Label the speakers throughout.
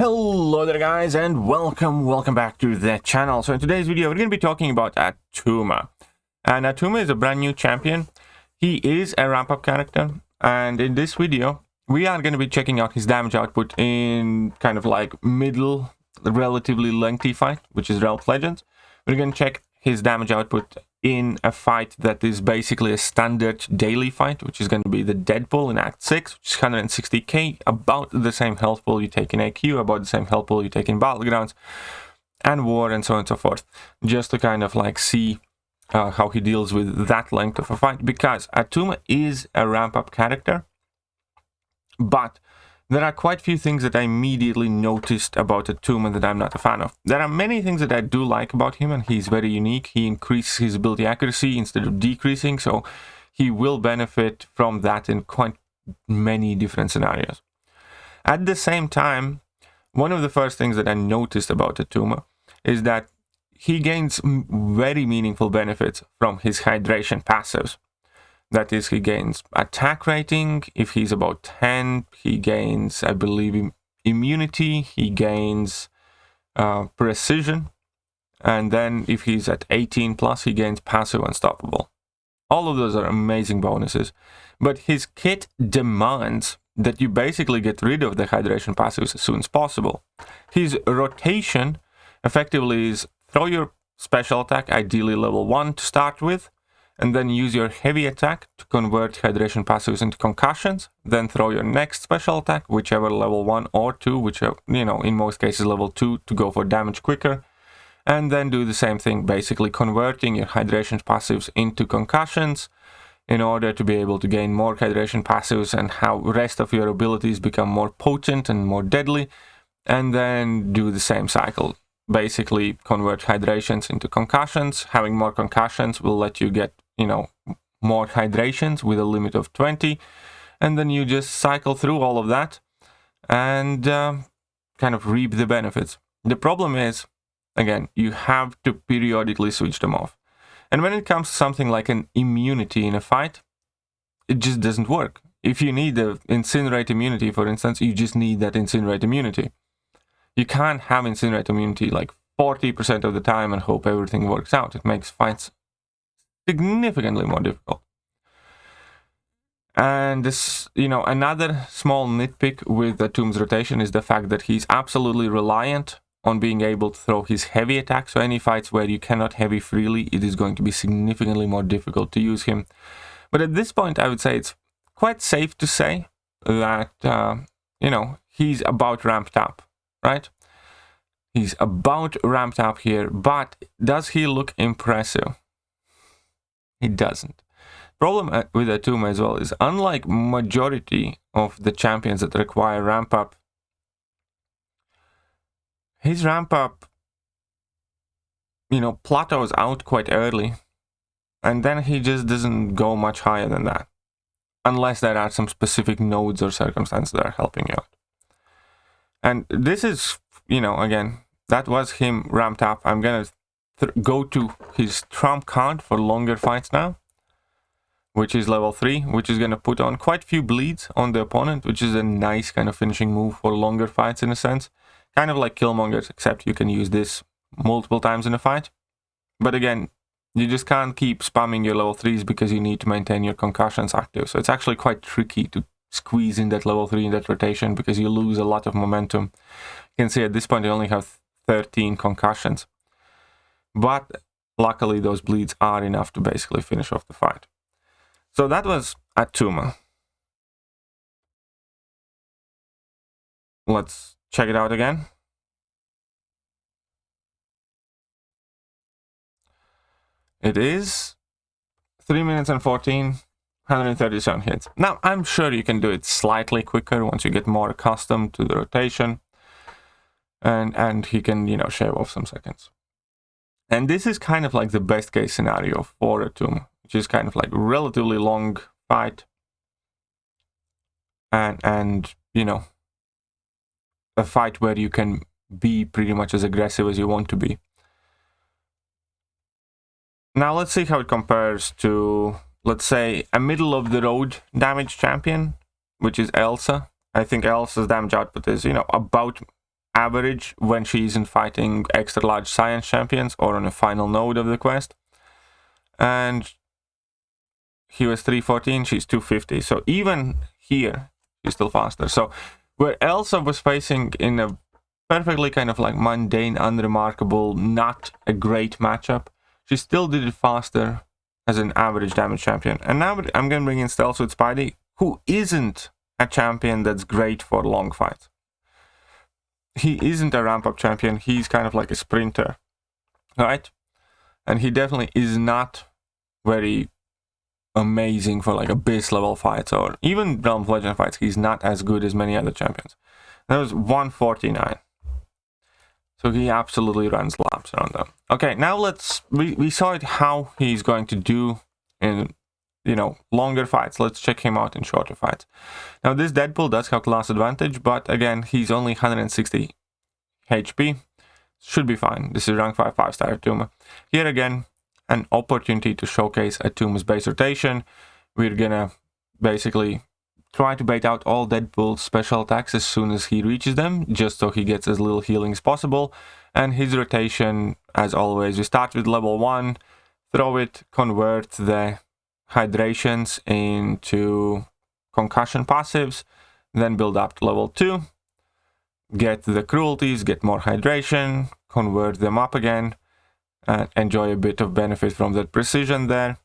Speaker 1: Hello there guys, and welcome back to the channel. So in today's video we're going to be talking about Attuma. And Attuma is a brand new champion. He is a ramp up character, and in this video we are going to be checking out his damage output in kind of like middle, relatively lengthy fight, which is Realm of Legends. We're going to check his damage output in a fight that is basically a standard daily fight, which is going to be the Deadpool in Act 6, which is 160k, about the same health pool you take in AQ, about the same health pool you take in Battlegrounds, and War, and so on and so forth, just to kind of like see how he deals with that length of a fight, because Attuma is a ramp-up character, but there are quite a few things that I immediately noticed about Attuma that I'm not a fan of. There are many things that I do like about him, and he's very unique. He increases his ability accuracy instead of decreasing, so he will benefit from that in quite many different scenarios. At the same time, one of the first things that I noticed about Attuma is that he gains very meaningful benefits from his hydration passives. That is, he gains attack rating. If he's about 10, he gains, I believe, immunity. He gains precision. And then if he's at 18 plus, he gains passive unstoppable. All of those are amazing bonuses. But his kit demands that you basically get rid of the hydration passives as soon as possible. His rotation effectively is throw your special attack, ideally level 1 to start with, and then use your heavy attack to convert hydration passives into concussions, then throw your next special attack, whichever level 1 or 2, whichever, in most cases level 2, to go for damage quicker, and then do the same thing, basically converting your hydration passives into concussions in order to be able to gain more hydration passives and how rest of your abilities become more potent and more deadly, and then do the same cycle. Basically convert hydrations into concussions. Having more concussions will let you get more hydrations with a limit of 20, and then you just cycle through all of that and kind of reap the benefits. The problem is, again, you have to periodically switch them off, and when it comes to something like an immunity in a fight, it just doesn't work. If you need the incinerate immunity, for instance, you just need that incinerate immunity. You can't have incinerate immunity like 40% of the time and hope everything works out. It makes fights significantly more difficult. And this, another small nitpick with Attuma's rotation is the fact that he's absolutely reliant on being able to throw his heavy attack. So any fights where you cannot heavy freely, it is going to be significantly more difficult to use him. But at this point, I would say it's quite safe to say that, he's about ramped up, right? He's about ramped up here, but does he look impressive? He doesn't. Problem with Attuma as well is, unlike majority of the champions that require ramp up, his ramp up, plateaus out quite early, and then he just doesn't go much higher than that, unless there are some specific nodes or circumstances that are helping you out. And this is, again, that was him ramped up. I'm gonna go to his trump card for longer fights now, which is level 3, which is gonna put on quite a few bleeds on the opponent, which is a nice kind of finishing move for longer fights in a sense. Kind of like Killmonger's, except you can use this multiple times in a fight. But again, you just can't keep spamming your level 3s because you need to maintain your concussions active. So it's actually quite tricky to squeeze in that level 3 in that rotation because you lose a lot of momentum. You can see at this point I only have 13 concussions. But luckily those bleeds are enough to basically finish off the fight. So that was Attuma. Let's check it out again. It is 3 minutes and 14, 137 hits. Now, I'm sure you can do it slightly quicker once you get more accustomed to the rotation. And he can, shave off some seconds. And this is kind of like the best case scenario for Attuma, which is kind of like relatively long fight. And a fight where you can be pretty much as aggressive as you want to be. Now let's see how it compares to, let's say, a middle of the road damage champion, which is Elsa. I think Elsa's damage output is, about average when she isn't fighting extra large science champions or on a final node of the quest. And he was 314, she's 250. So even here, she's still faster. So where Elsa was facing in a perfectly kind of like mundane, unremarkable, not a great matchup, she still did it faster as an average damage champion. And now I'm going to bring in Stealth with Spidey, who isn't a champion that's great for long fights. He isn't a ramp-up champion, he's kind of like a sprinter, right? And he definitely is not very amazing for like Abyss level fights or even Realm of Legend fights. He's not as good as many other champions. That was 149. So he absolutely runs laps around them. Okay, now we saw it how he's going to do in, you know, longer fights. Let's check him out in shorter fights. Now this Deadpool does have class advantage, but again, he's only 160 HP. Should be fine. This is rank 5 5-star Attuma. Here again, an opportunity to showcase Attuma's base rotation. We're gonna basically try to bait out all Deadpool's special attacks as soon as he reaches them, just so he gets as little healing as possible. And his rotation, as always, we start with level 1, throw it, convert the hydrations into concussion passives, then build up to level 2, get the cruelties, get more hydration, convert them up again, and enjoy a bit of benefit from that precision there.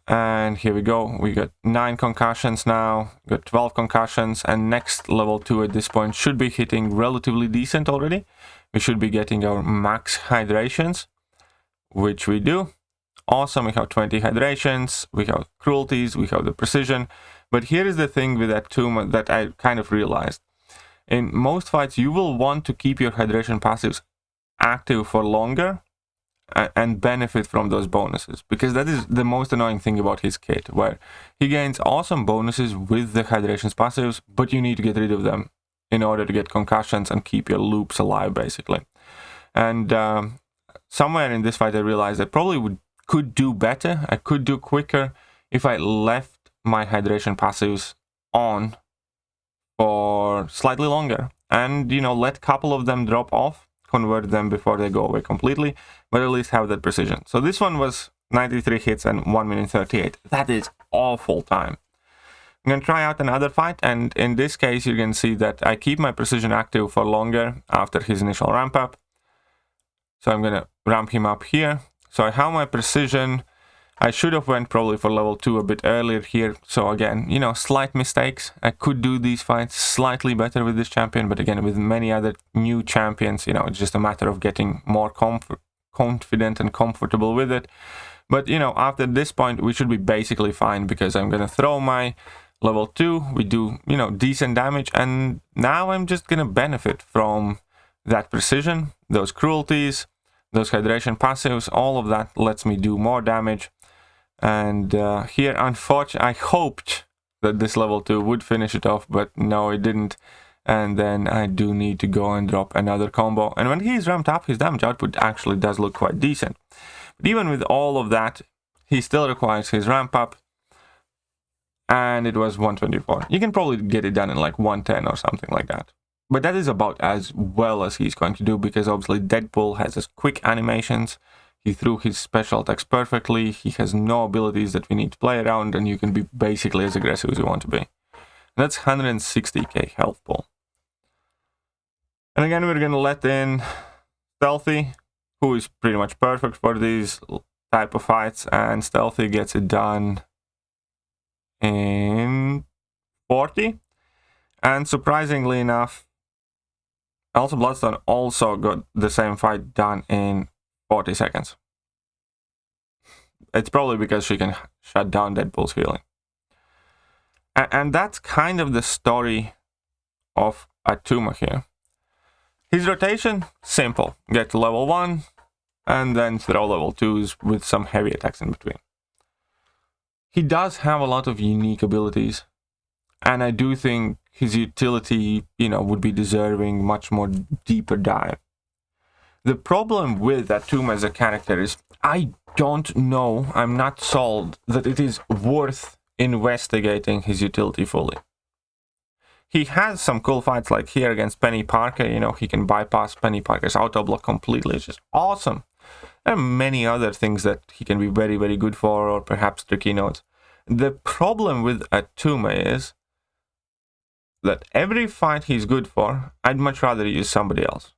Speaker 1: And here we go, we got 9 concussions now, got 12 concussions, and next level 2 at this point should be hitting relatively decent already. We should be getting our max hydrations, which we do. Awesome, we have 20 hydrations, we have cruelties, we have the precision. But here is the thing with Attuma that I kind of realized. In most fights, you will want to keep your hydration passives active for longer and benefit from those bonuses, because that is the most annoying thing about his kit, where he gains awesome bonuses with the hydrations passives, but you need to get rid of them in order to get concussions and keep your loops alive, basically. And somewhere in this fight I realized I probably could do better, I could do quicker if I left my hydration passives on for slightly longer and, you know, let a couple of them drop off, convert them before they go away completely, but at least have that precision. So this one was 93 hits and 1 minute 38. That is awful time. I'm going to try out another fight, and in this case you can see that I keep my precision active for longer after his initial ramp up. So I'm going to ramp him up here. So I have my precision. I should have went probably for level 2 a bit earlier here. So again, you know, slight mistakes. I could do these fights slightly better with this champion, but again, with many other new champions, you know, it's just a matter of getting more confident and comfortable with it. But, you know, after this point, we should be basically fine, because I'm going to throw my level 2. We do, you know, decent damage, and now I'm just going to benefit from that precision, those cruelties, those hydration passives. All of that lets me do more damage. And here, unfortunately, I hoped that this level 2 would finish it off, but no, it didn't. And then I do need to go and drop another combo. And when he's ramped up, his damage output actually does look quite decent. But even with all of that, he still requires his ramp up. And it was 124. You can probably get it done in like 110 or something like that. But that is about as well as he's going to do, because obviously Deadpool has his quick animations. He threw his special attacks perfectly. He has no abilities that we need to play around, and you can be basically as aggressive as you want to be. That's 160k health pool. And again, we're going to let in Stealthy, who is pretty much perfect for these type of fights, and Stealthy gets it done in 40. And surprisingly enough, also Bloodstone also got the same fight done in 40 seconds. It's probably because she can shut down Deadpool's healing. And that's kind of the story of Attuma here. His rotation, simple. Get to level 1, and then throw level 2s with some heavy attacks in between. He does have a lot of unique abilities, and I do think his utility, you know, would be deserving much more deeper dive. The problem with Attuma as a character is I don't know, I'm not sold that it is worth investigating his utility fully. he has some cool fights, like here against Penny Parker. You know, he can bypass Penny Parker's auto block completely, which is awesome. There are many other things that he can be very, very good for, or perhaps tricky nodes. The problem with Attuma is that every fight he's good for, I'd much rather use somebody else.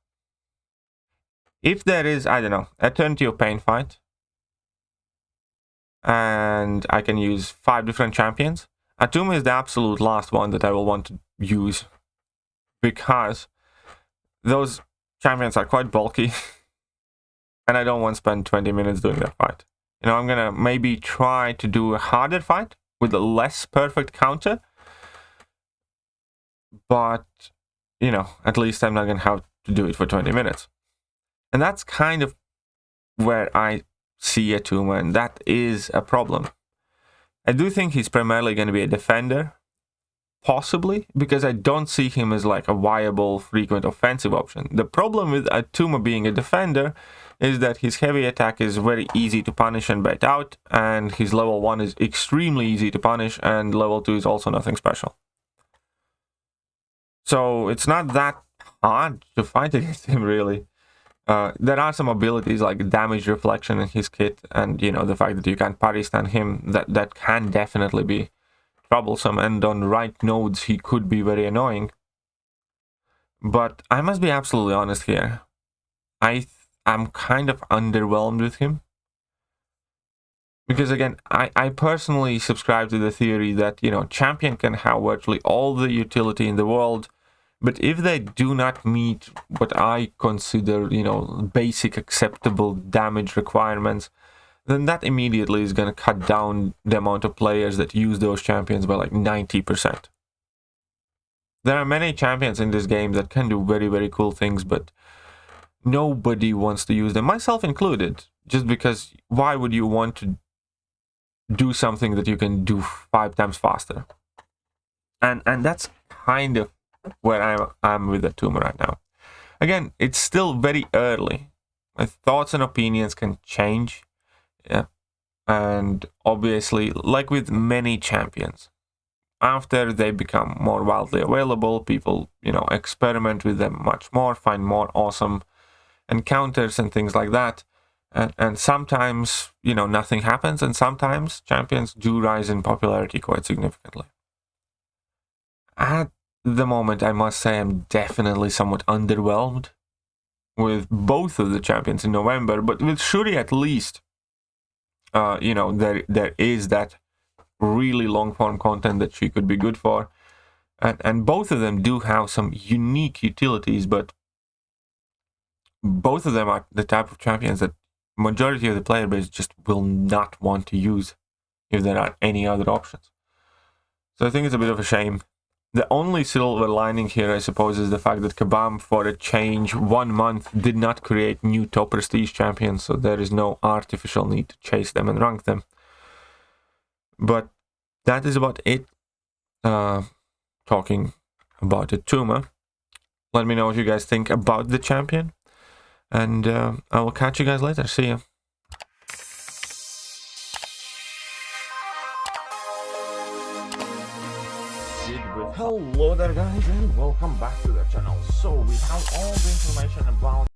Speaker 1: If there is, I don't know, Eternity of Pain fight, and I can use 5 different champions, Attuma is the absolute last one that I will want to use, because those champions are quite bulky, and I don't want to spend 20 minutes doing that fight. You know, I'm gonna maybe try to do a harder fight with a less perfect counter, but, you know, at least I'm not gonna have to do it for 20 minutes. And that's kind of where I see Attuma, and that is a problem. I do think he's primarily going to be a defender, possibly, because I don't see him as like a viable, frequent offensive option. The problem with Attuma being a defender is that his heavy attack is very easy to punish and bait out, and his level 1 is extremely easy to punish, and level 2 is also nothing special. So it's not that hard to fight against him, really. There are some abilities like damage reflection in his kit, and you know, the fact that you can parry stun him, that can definitely be troublesome, and on right nodes he could be very annoying. But I must be absolutely honest here. I'm kind of underwhelmed with him. Because again, I personally subscribe to the theory that, you know, champion can have virtually all the utility in the world, but if they do not meet what I consider, you know, basic acceptable damage requirements, then that immediately is going to cut down the amount of players that use those champions by like 90%. There are many champions in this game that can do very, very cool things, but nobody wants to use them, myself included, just because why would you want to do something that you can do 5 times faster? And that's kind of where I'm with Attuma right now. Again, it's still very early. My thoughts and opinions can change. Yeah. And obviously, like with many champions, after they become more widely available, people, you know, experiment with them much more, find more awesome encounters and things like that. And sometimes, you know, nothing happens, and sometimes champions do rise in popularity quite significantly. At the moment, I must say I'm definitely somewhat underwhelmed with both of the champions in November, but with Shuri at least, you know, there is that really long-form content that she could be good for, and both of them do have some unique utilities, but both of them are the type of champions that majority of the player base just will not want to use if there are any other options. So I think it's a bit of a shame. The only silver lining here, I suppose, is the fact that Kabam, for a change, 1 month did not create new top prestige champions, so there is no artificial need to chase them and rank them. But that is about it. Talking about Attuma. Let me know what you guys think about the champion, and I will catch you guys later. See ya. Hello there guys, and welcome back to the channel. So we have all the information about